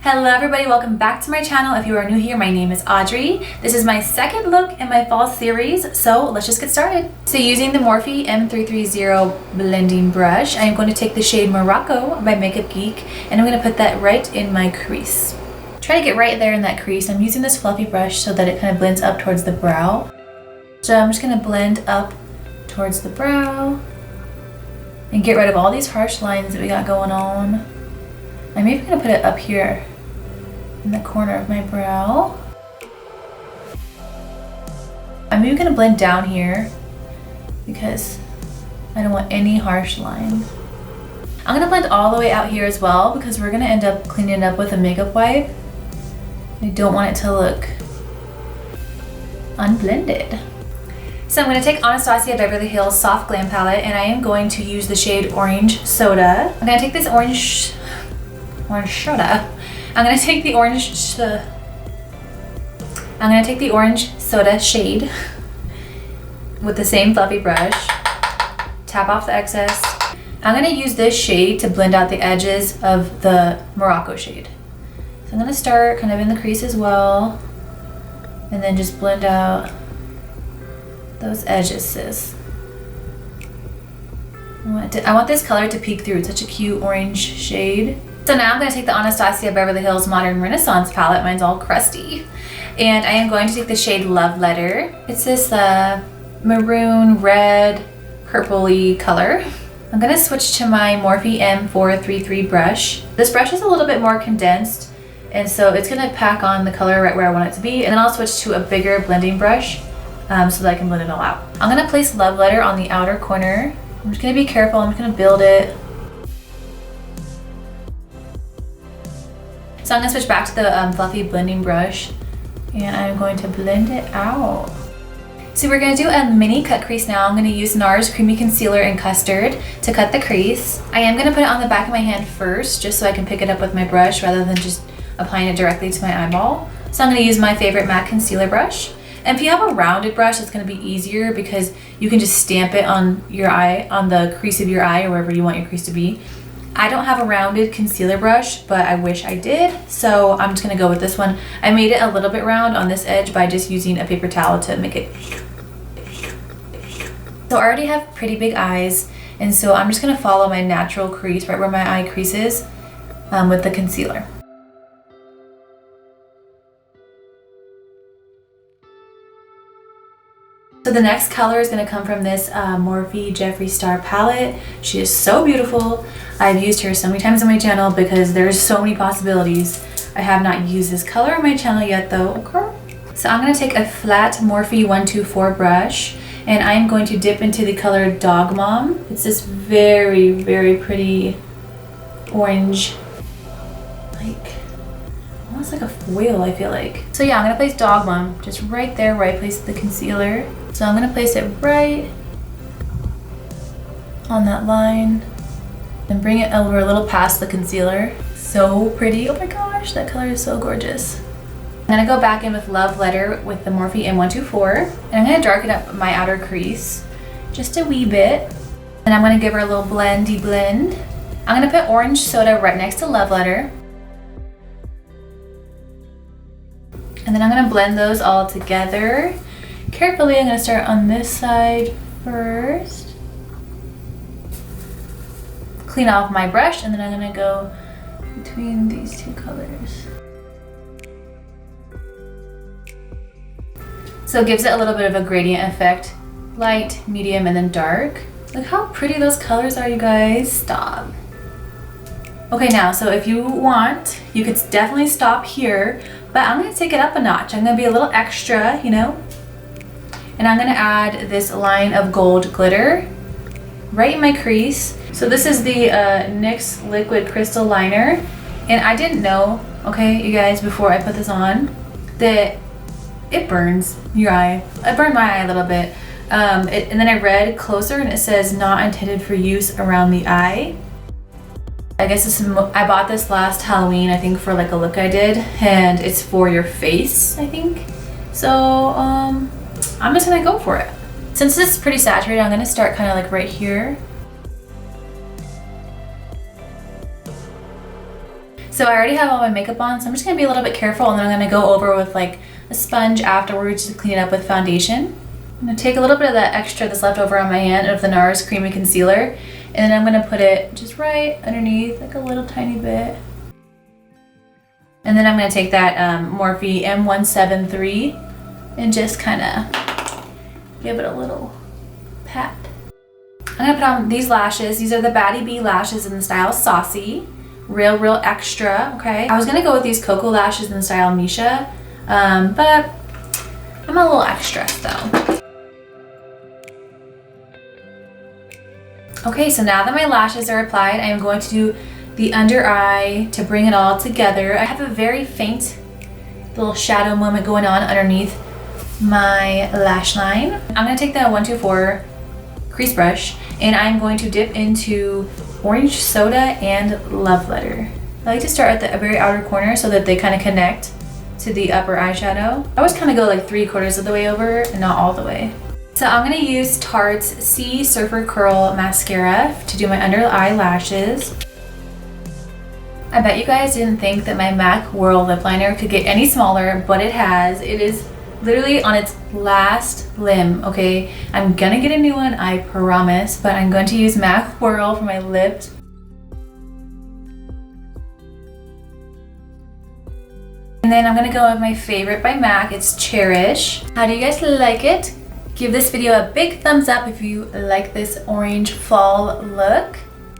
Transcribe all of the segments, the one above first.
Hello everybody, welcome back to my channel. If you are new here, my name is Audrey. This is my second look in my fall series, so let's just get started. So using the Morphe M330 blending brush, I am going to take the shade Morocco by Makeup Geek, and I'm going to put that right in my crease. Try to get right there in that crease. I'm using this fluffy brush so that it kind of blends up towards the brow. So I'm just going to blend up towards the brow and get rid of all these harsh lines that we got going on. I'm even going to put it up here in the corner of my brow. I'm even going to blend down here because I don't want any harsh lines. I'm going to blend all the way out here as well because we're going to end up cleaning it up with a makeup wipe. I don't want it to look unblended. So I'm going to take Anastasia Beverly Hills Soft Glam palette, and I am going to use the shade Orange Soda. I'm going to take this orange soda. I'm going to take the orange soda shade with the same fluffy brush. Tap off the excess. I'm going to use this shade to blend out the edges of the Morocco shade. So I'm going to start kind of in the crease as well, and then just blend out those edges, sis. I want this color to peek through. It's such a cute orange shade. So now I'm going to take the Anastasia Beverly Hills Modern Renaissance palette. Mine's all crusty. And I am going to take the shade Love Letter. It's this maroon, red, purpley color. I'm going to switch to my Morphe M433 brush. This brush is a little bit more condensed, and so it's going to pack on the color right where I want it to be. And then I'll switch to a bigger blending brush so that I can blend it all out. I'm going to place Love Letter on the outer corner. I'm just going to be careful. I'm just going to build it. So I'm going to switch back to the fluffy blending brush, and I'm going to blend it out. So we're going to do a mini cut crease now. I'm going to use NARS Creamy Concealer in Custard to cut the crease. I am going to put it on the back of my hand first, just so I can pick it up with my brush rather than just applying it directly to my eyeball. So I'm going to use my favorite MAC concealer brush. And if you have a rounded brush, it's going to be easier because you can just stamp it on your eye, on the crease of your eye, or wherever you want your crease to be. I don't have a rounded concealer brush, but I wish I did, so I'm just gonna go with this one. I made it a little bit round on this edge by just using a paper towel to make it. So I already have pretty big eyes, and so I'm just gonna follow my natural crease right where my eye creases with the concealer. So the next color is going to come from this Morphe Jeffree Star palette. She is so beautiful. I've used her so many times on my channel because there's so many possibilities. I have not used this color on my channel yet though. Okay. So I'm going to take a flat Morphe 124 brush, and I am going to dip into the color Dog Mom. It's this very, very pretty orange, like almost like a foil, I feel like. So yeah, I'm going to place Dog Mom just right there where I placed the concealer. So I'm going to place it right on that line and bring it over a little past the concealer. So pretty. Oh my gosh, that color is so gorgeous. I'm going to go back in with Love Letter with the Morphe M124, and I'm going to darken up my outer crease just a wee bit. And I'm going to give her a little blendy blend. I'm going to put Orange Soda right next to Love Letter. And then I'm going to blend those all together. Carefully, I'm going to start on this side first. Clean off my brush, and then I'm going to go between these two colors. So it gives it a little bit of a gradient effect. Light, medium, and then dark. Look how pretty those colors are, you guys. Stop. Okay, now, so if you want, you could definitely stop here, but I'm going to take it up a notch. I'm going to be a little extra, you know. And I'm going to add this line of gold glitter right in my crease. So this is the NYX Liquid Crystal Liner. And I didn't know, okay, you guys, before I put this on, that it burns your eye. It burned my eye a little bit. And then I read closer, and it says not intended for use around the eye. I guess I bought this last Halloween, I think, for like a look I did. And it's for your face, I think. So, I'm just gonna go for it. Since this is pretty saturated, I'm gonna start kind of like right here. So I already have all my makeup on, so I'm just gonna be a little bit careful, and then I'm gonna go over with like a sponge afterwards to clean it up with foundation. I'm gonna take a little bit of that extra that's left over on my hand of the NARS Creamy Concealer, and then I'm gonna put it just right underneath, like a little tiny bit. And then I'm gonna take that Morphe M173 and just kinda give it a little pat. I'm gonna put on these lashes. These are the Baddie B lashes in the style Saucy. Real extra, okay? I was gonna go with these Cocoa lashes in the style Misha, but I'm a little extra though. Okay, so now that my lashes are applied, I am going to do the under eye to bring it all together. I have a very faint little shadow moment going on underneath my lash line. I'm gonna take the 124 crease brush and I'm going to dip into Orange Soda and Love Letter. I like to start at the very outer corner so that they kind of connect to the upper eyeshadow. I always kind of go like 3/4 of the way over and not all the way. So I'm gonna use Tarte's C Surfer Curl Mascara to do my under eye lashes. I bet you guys didn't think that my MAC Whirl lip liner could get any smaller, but it has. It is literally on its last limb, okay? I'm gonna get a new one, I promise, but I'm going to use MAC Whirl for my lips. And then I'm gonna go with my favorite by MAC, it's Cherish. How do you guys like it? Give this video a big thumbs up if you like this orange fall look.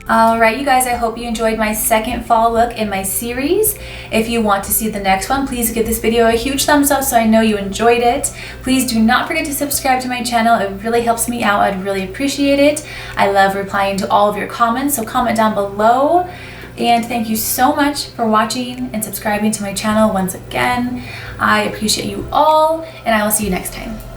Alright you guys, I hope you enjoyed my second fall look in my series. If you want to see the next one, please give this video a huge thumbs up so I know you enjoyed it. Please do not forget to subscribe to my channel. It really helps me out. I'd really appreciate it. I love replying to all of your comments, so comment down below. And thank you so much for watching and subscribing to my channel once again. I appreciate you all, and I will see you next time.